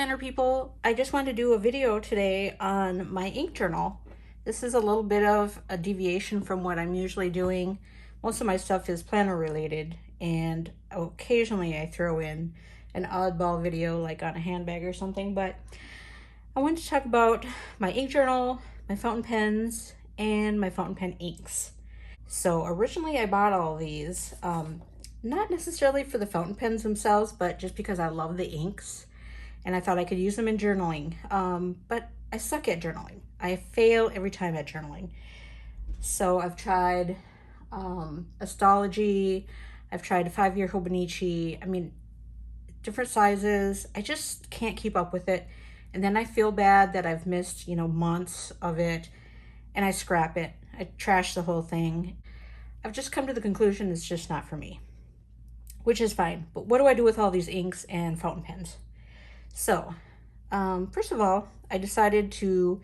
planner people. I just wanted to do a video today on my ink journal. This is a little bit of a deviation from what I'm usually doing. Most of my stuff is planner related, and occasionally I throw in an oddball video like on a handbag or something, but I wanted to talk about my ink journal, my fountain pens, and my fountain pen inks. So originally I bought all these, not necessarily for the fountain pens themselves, but just because I love the inks and I thought I could use them in journaling. But I suck at journaling. I fail every time at journaling. So I've tried Astrology, I've tried a 5-year Hobonichi. I mean, different sizes. I just can't keep up with it. And then I feel bad that I've missed, months of it, and I scrap it. I trash the whole thing. I've just come to the conclusion it's just not for me, which is fine. But what do I do with all these inks and fountain pens? So, first of all, I decided to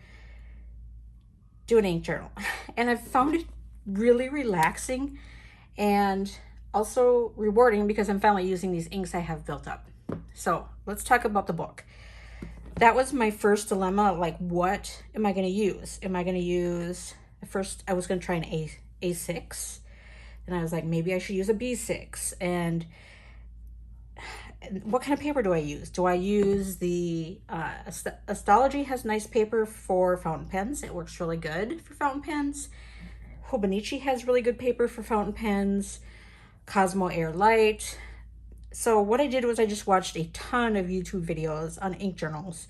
do an ink journal, and I've found it really relaxing and also rewarding because I'm finally using these inks I have built up. So let's talk about the book. That was my first dilemma. Like, what am I going to use? Am I going to use, at first I was going to try an A6, and I was like, maybe I should use a B6. And what kind of paper do I use? Do I use the Astrology has nice paper for fountain pens. It works really good for fountain pens. Hobonichi has really good paper for fountain pens. Cosmo Air Light. So what I did was I just watched a ton of YouTube videos on ink journals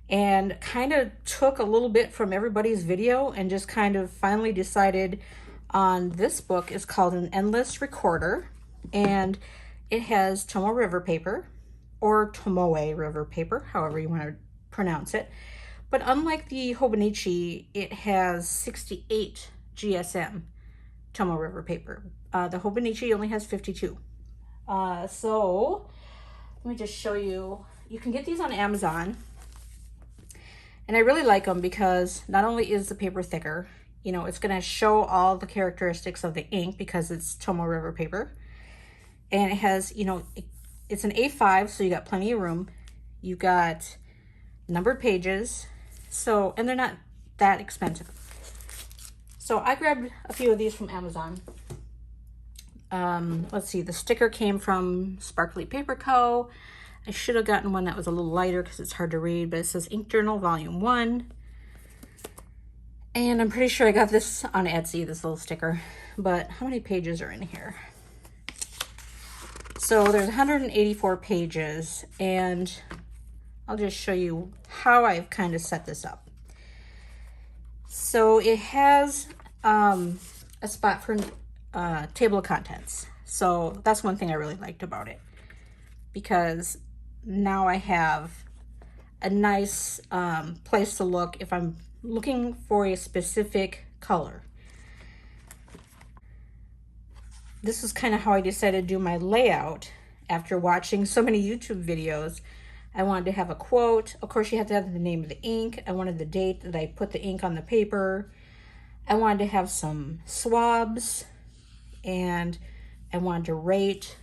and kind of took a little bit from everybody's video and just kind of finally decided on this book. Is called An Endless Recorder, and it has Tomoe River paper, or Tomoe River paper, however you want to pronounce it. But unlike the Hobonichi, it has 68 GSM Tomoe River paper. The Hobonichi only has 52. So let me just show you. You can get these on Amazon, and I really like them because not only is the paper thicker, it's going to show all the characteristics of the ink because it's Tomoe River paper. And it has, it's an A5, so you got plenty of room. You got numbered pages. So, and they're not that expensive. So I grabbed a few of these from Amazon. Let's see, the sticker came from Sparkly Paper Co. I should have gotten one that was a little lighter because it's hard to read, but it says Ink Journal Volume 1. And I'm pretty sure I got this on Etsy, this little sticker. But how many pages are in here? So there's 184 pages, and I'll just show you how I've kind of set this up. So it has a spot for table of contents. So that's one thing I really liked about it, because now I have a nice place to look if I'm looking for a specific color. This is kind of how I decided to do my layout after watching so many YouTube videos. I wanted to have a quote. Of course, you have to have the name of the ink. I wanted the date that I put the ink on the paper. I wanted to have some swabs, and I wanted to rate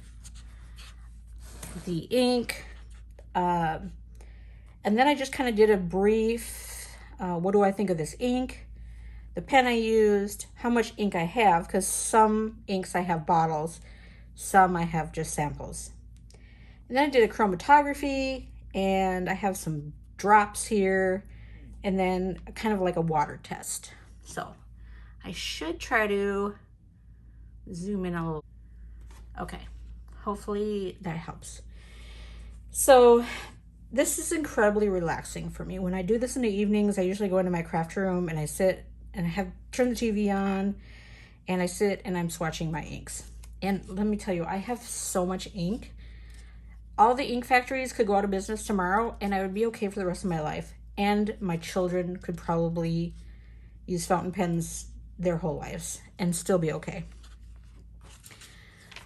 the ink. And then I just kind of did a brief, what do I think of this ink? The pen I used, how much ink I have, because some inks I have bottles, some I have just samples. And then I did a chromatography, and I have some drops here, and then kind of like a water test. So I should try to zoom in a little. Okay, hopefully that helps. So this is incredibly relaxing for me. When I do this in the evenings, I usually go into my craft room and I sit and I have turned the TV on, and I sit and I'm swatching my inks. And let me tell you, I have so much ink. All the ink factories could go out of business tomorrow and I would be okay for the rest of my life. And my children could probably use fountain pens their whole lives and still be okay.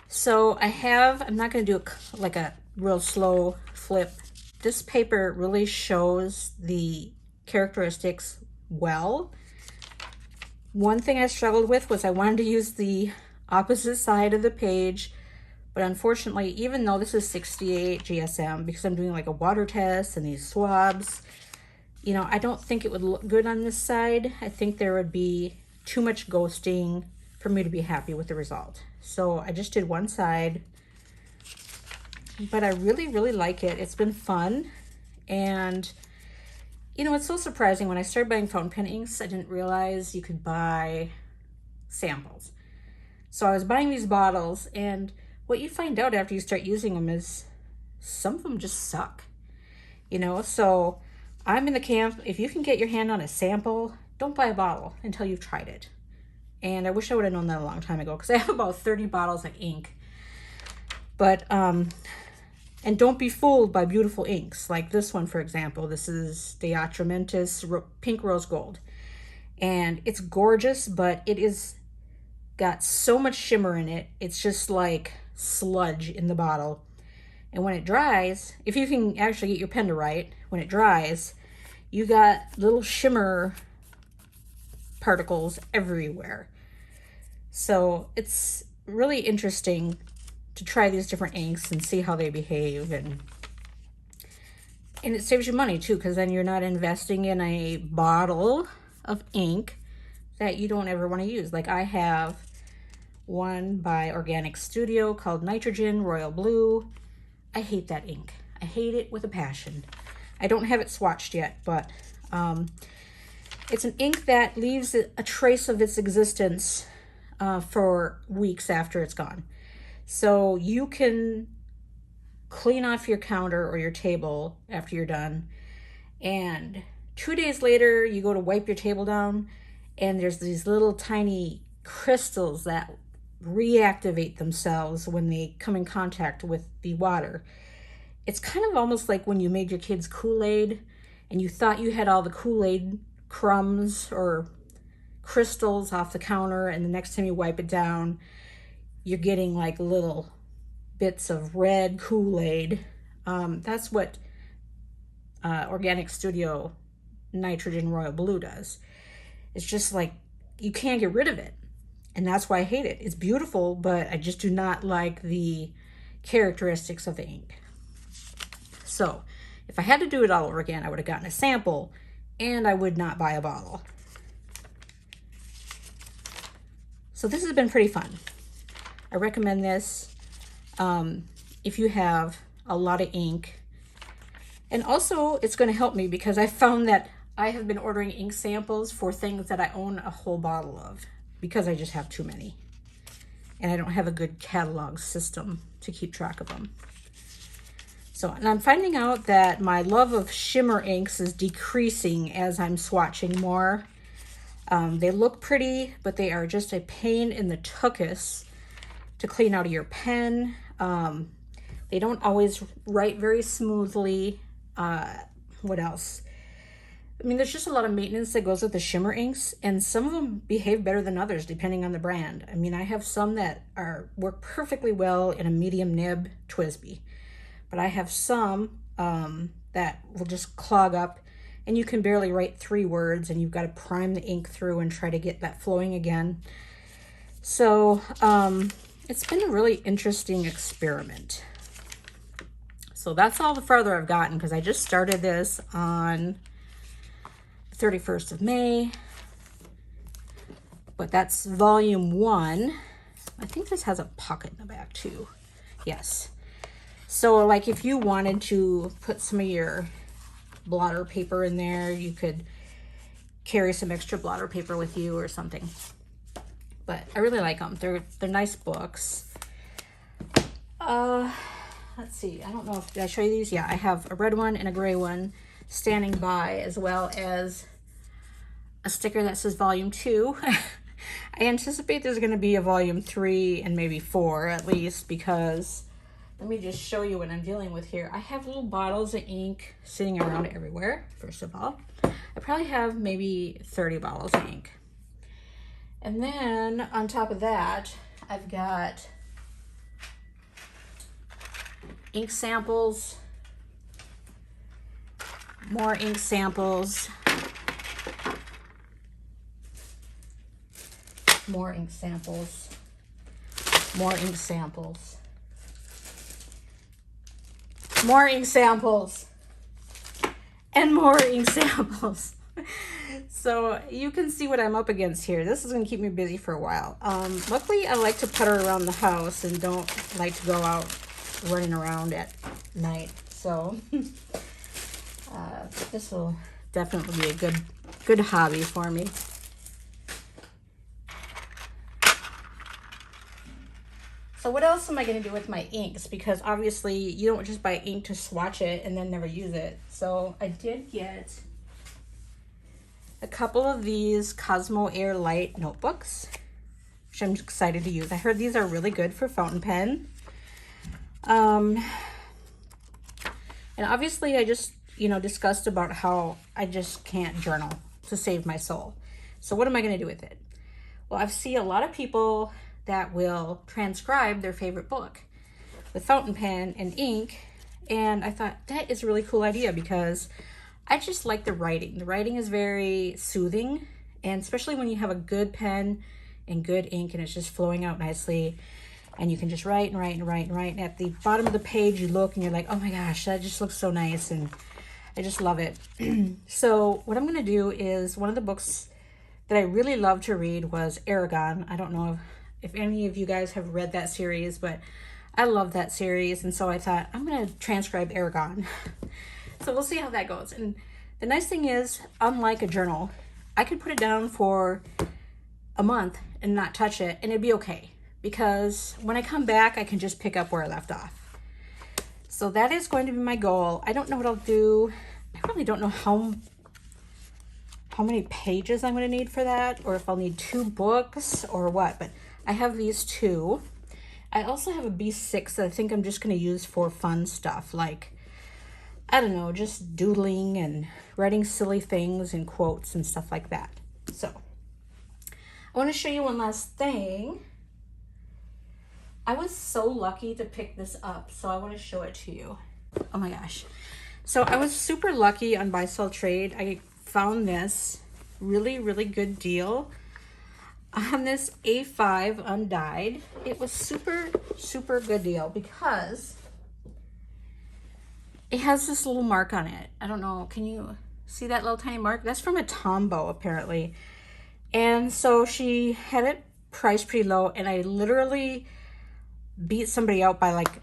So I'm not going to do like a real slow flip. This paper really shows the characteristics well. One thing I struggled with was I wanted to use the opposite side of the page, But unfortunately, even though this is 68 GSM, because I'm doing like a water test and these swabs, you know, I don't think it would look good on this side. I think there would be too much ghosting for me to be happy with the result. So I just did one side, but I really, really like it. It's been fun. And, you know, it's so surprising. When I started buying fountain pen inks, I didn't realize you could buy samples. So I was buying these bottles, and what you find out after you start using them is some of them just suck, you know? So I'm in the camp, if you can get your hand on a sample, don't buy a bottle until you've tried it. And I wish I would have known that a long time ago, because I have about 30 bottles of ink. But, and don't be fooled by beautiful inks. Like this one, for example, this is the Atramentis Pink Rose Gold. And it's gorgeous, but it is got so much shimmer in it. It's just like sludge in the bottle. And when it dries, if you can actually get your pen to write, when it dries, you got little shimmer particles everywhere. So it's really interesting to try these different inks and see how they behave. And it saves you money too, because then you're not investing in a bottle of ink that you don't ever want to use. Like I have one by Organic Studio called Nitrogen Royal Blue. I hate that ink. I hate it with a passion. I don't have it swatched yet, but it's an ink that leaves a trace of its existence for weeks after it's gone. So you can clean off your counter or your table after you're done, and 2 days later you go to wipe your table down, and there's these little tiny crystals that reactivate themselves when they come in contact with the water. It's kind of almost like when you made your kids Kool-Aid and you thought you had all the Kool-Aid crumbs or crystals off the counter, and the next time you wipe it down, you're getting like little bits of red Kool-Aid. That's what Organic Studio Nitrogen Royal Blue does. It's just like you can't get rid of it. And that's why I hate it. It's beautiful, but I just do not like the characteristics of the ink. So if I had to do it all over again, I would have gotten a sample, and I would not buy a bottle. So this has been pretty fun. I recommend this if you have a lot of ink. And also it's going to help me, because I found that I have been ordering ink samples for things that I own a whole bottle of, because I just have too many. And I don't have a good catalog system to keep track of them. So, and I'm finding out that my love of shimmer inks is decreasing as I'm swatching more. They look pretty, but they are just a pain in the tuchus to clean out of your pen. They don't always write very smoothly. What else? I mean, there's just a lot of maintenance that goes with the shimmer inks, and some of them behave better than others depending on the brand. I mean, I have some that work perfectly well in a medium nib TWSBI, but I have some that will just clog up, and you can barely write 3 words, and you've got to prime the ink through and try to get that flowing again. So it's been a really interesting experiment. So that's all the farther I've gotten, because I just started this on 31st of May, but that's volume 1. I think this has a pocket in the back too. Yes. So like if you wanted to put some of your blotter paper in there, you could carry some extra blotter paper with you or something. But I really like them. They're nice books. Let's see. I don't know if, did I show you these? Yeah, I have a red one and a gray one standing by, as well as a sticker that says volume 2. I anticipate there's going to be a volume 3 and maybe 4 at least, because let me just show you what I'm dealing with here. I have little bottles of ink sitting around everywhere. First of all, I probably have maybe 30 bottles of ink. And then on top of that, I've got ink samples, more ink samples, more ink samples, more ink samples. More ink samples. And more ink samples. So you can see what I'm up against here. This is going to keep me busy for a while. Luckily, I like to putter around the house and don't like to go out running around at night. So this will definitely be a good hobby for me. So what else am I going to do with my inks? Because obviously you don't just buy ink to swatch it and then never use it. So I did get a couple of these Cosmo Air Light notebooks, which I'm excited to use. I heard these are really good for fountain pen. And obviously I just, discussed about how I just can't journal to save my soul. So what am I going to do with it? Well, I've seen a lot of people that will transcribe their favorite book with fountain pen and ink. And I thought that is a really cool idea because I just like the writing. The writing is very soothing, and especially when you have a good pen and good ink and it's just flowing out nicely and you can just write and write and write and write. And at the bottom of the page, you look and you're like, oh my gosh, that just looks so nice. And I just love it. So what I'm going to do is one of the books that I really love to read was Aragon. I don't know if any of you guys have read that series, but I love that series. And so I thought I'm going to transcribe Aragon. So we'll see how that goes. And the nice thing is, unlike a journal, I could put it down for a month and not touch it and it'd be okay. Because when I come back, I can just pick up where I left off. So that is going to be my goal. I don't know what I'll do. I really don't know how many pages I'm going to need for that, or if I'll need 2 books or what, but I have these 2. I also have a B6 that I think I'm just going to use for fun stuff, like, I don't know, just doodling and writing silly things and quotes and stuff like that. So I want to show you one last thing. I was so lucky to pick this up, so I want to show it to you. Oh my gosh. So I was super lucky on Buy Sell Trade. I found this really, really good deal on this A5 undyed. It was super, super good deal because it has this little mark on it. I don't know, can you see that little tiny mark? That's from a Tombow apparently. And so she had it priced pretty low, and I literally beat somebody out by like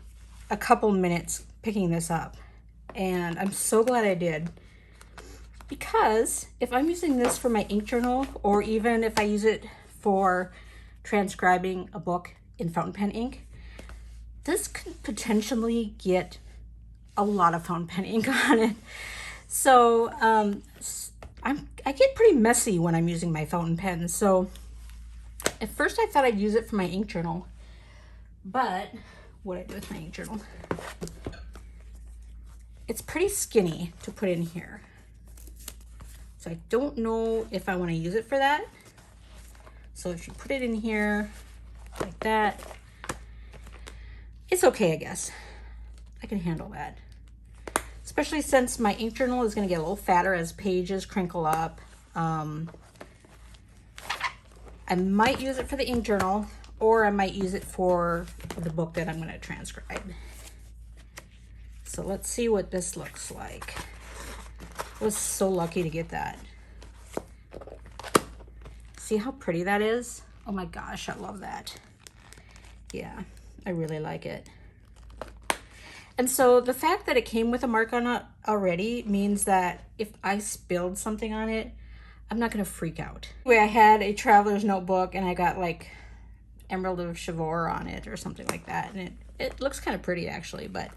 a couple minutes picking this up. And I'm so glad I did, because if I'm using this for my ink journal, or even if I use it for transcribing a book in fountain pen ink, this could potentially get a lot of fountain pen ink on it. So I get pretty messy when I'm using my fountain pen. So at first I thought I'd use it for my ink journal, but what I do with my ink journal, it's pretty skinny to put in here. So I don't know if I want to use it for that. So if you put it in here like that, it's okay, I guess. I can handle that. Especially since my ink journal is going to get a little fatter as pages crinkle up. I might use it for the ink journal, or I might use it for the book that I'm going to transcribe. So let's see what this looks like. I was so lucky to get that. See how pretty that is? Oh my gosh, I love that. Yeah, I really like it. And so the fact that it came with a mark on it already means that if I spilled something on it, I'm not gonna freak out. Anyway, I had a traveler's notebook and I got like Emerald of Chivor on it or something like that. And it looks kind of pretty actually, but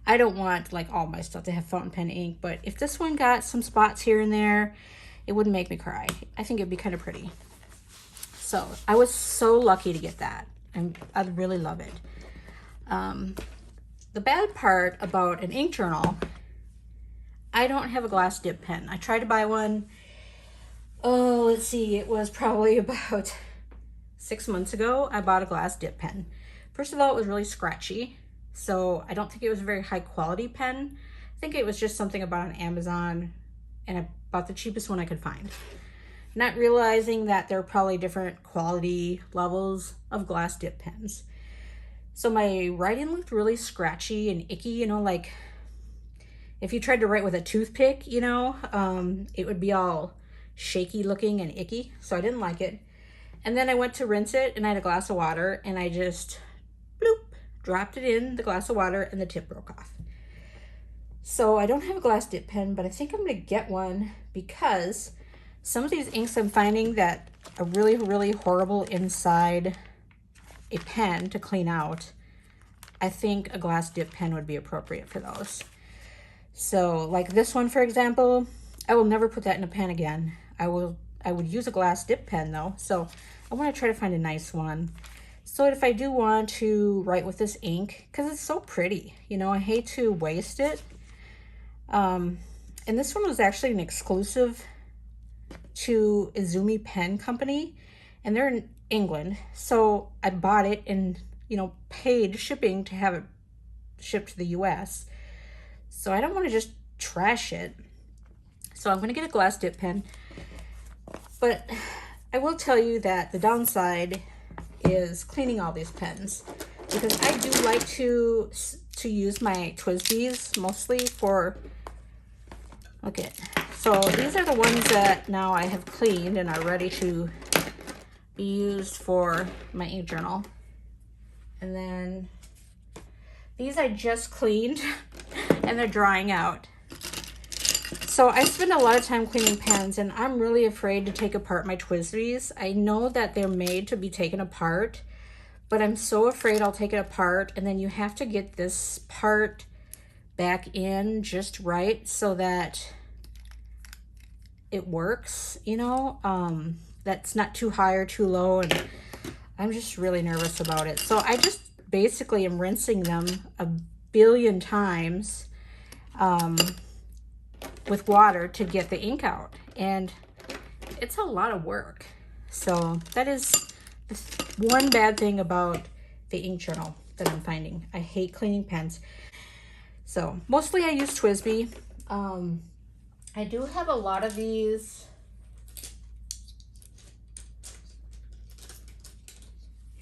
I don't want like all my stuff to have fountain pen ink. But if this one got some spots here and there, it wouldn't make me cry. I think it'd be kind of pretty. So I was so lucky to get that, and I really love it. The bad part about an ink journal, I don't have a glass dip pen. I tried to buy one. Oh, let's see. It was probably about 6 months ago. I bought a glass dip pen. First of all, it was really scratchy. So I don't think it was a very high quality pen. I think it was just something I bought on Amazon, and I bought the cheapest one I could find. Not realizing that there are probably different quality levels of glass dip pens. So my writing looked really scratchy and icky, you know, like if you tried to write with a toothpick, you know, it would be all shaky looking and icky. So I didn't like it. And then I went to rinse it and I had a glass of water and I just bloop, dropped it in the glass of water and the tip broke off. So I don't have a glass dip pen, but I think I'm gonna get one because some of these inks I'm finding that are really, really horrible inside a pen to clean out. I think a glass dip pen would be appropriate for those. So like this one, for example, I will never put that in a pen again. I would use a glass dip pen though. So I want to try to find a nice one. So if I do want to write with this ink, because it's so pretty, you know, I hate to waste it. And this one was actually an exclusive to Izumi Pen Company, and they're in England. So I bought it and, you know, paid shipping to have it shipped to the US. So I don't want to just trash it. So I'm going to get a glass dip pen. But I will tell you that the downside is cleaning all these pens, because I do like to use my TWSBIs mostly for, okay, so these are the ones that now I have cleaned and are ready to be used for my ink journal. And then these I just cleaned and they're drying out. So I spend a lot of time cleaning pens and I'm really afraid to take apart my TWSBIs. I know that they're made to be taken apart, but I'm so afraid I'll take it apart and then you have to get this part back in just right so that it works, you know, that's not too high or too low, and I'm just really nervous about it. So I just basically am rinsing them a billion times with water to get the ink out, and it's a lot of work. So that is one bad thing about the ink journal that I'm finding. I hate cleaning pens. So mostly I use TWSBI. I do have a lot of these.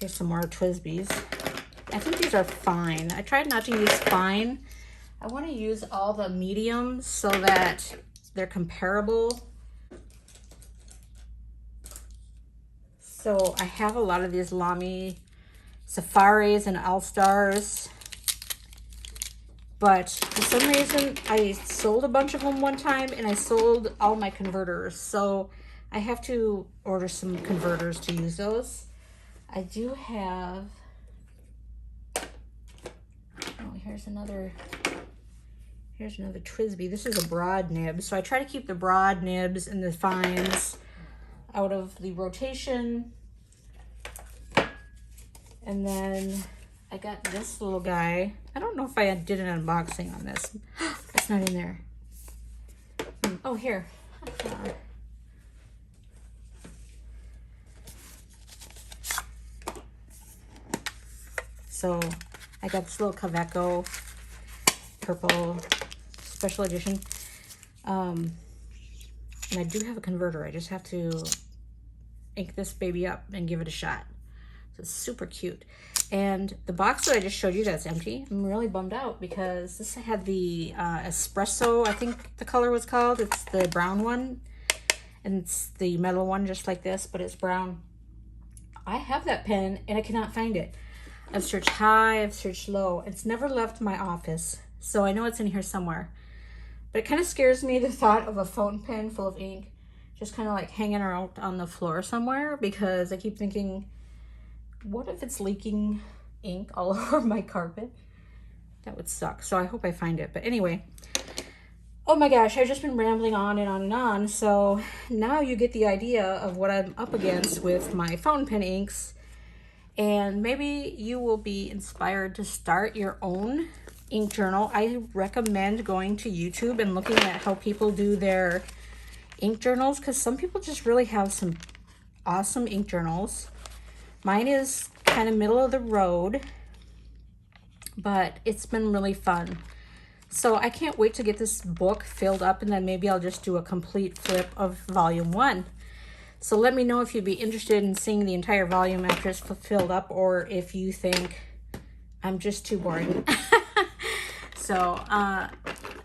Here's some more TWSBIs. I think these are fine. I tried not to use fine. I want to use all the mediums so that they're comparable. So I have a lot of these Lamy Safaris and All-Stars. But for some reason, I sold a bunch of them one time and I sold all my converters. So I have to order some converters to use those. I do have, oh, here's another TWSBI. This is a broad nib. So I try to keep the broad nibs and the fines out of the rotation. And then I got this little guy. I don't know if I did an unboxing on this. It's not in there. Oh, here. So I got this little Kaweco purple special edition. And I do have a converter. I just have to ink this baby up and give it a shot. So it's super cute. And the box that I just showed you that's empty, I'm really bummed out because this had the espresso, I think the color was called. It's the brown one. And it's the metal one just like this, but it's brown. I have that pen and I cannot find it. I've searched high, I've searched low. It's never left my office. So I know it's in here somewhere. But it kind of scares me, the thought of a fountain pen full of ink just kind of like hanging out on the floor somewhere, because I keep thinking, what if it's leaking ink all over my carpet? That would suck. So I hope I find it. But anyway, oh my gosh, I've just been rambling on and on and on. So now you get the idea of what I'm up against with my fountain pen inks. And maybe you will be inspired to start your own ink journal. I recommend going to YouTube and looking at how people do their ink journals, because some people just really have some awesome ink journals. Mine is kind of middle of the road, but it's been really fun. So I can't wait to get this book filled up, and then maybe I'll just do a complete flip of volume 1. So let me know if you'd be interested in seeing the entire volume after it's filled up, or if you think I'm just too boring. So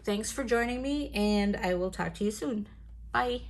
Thanks for joining me, and I will talk to you soon. Bye.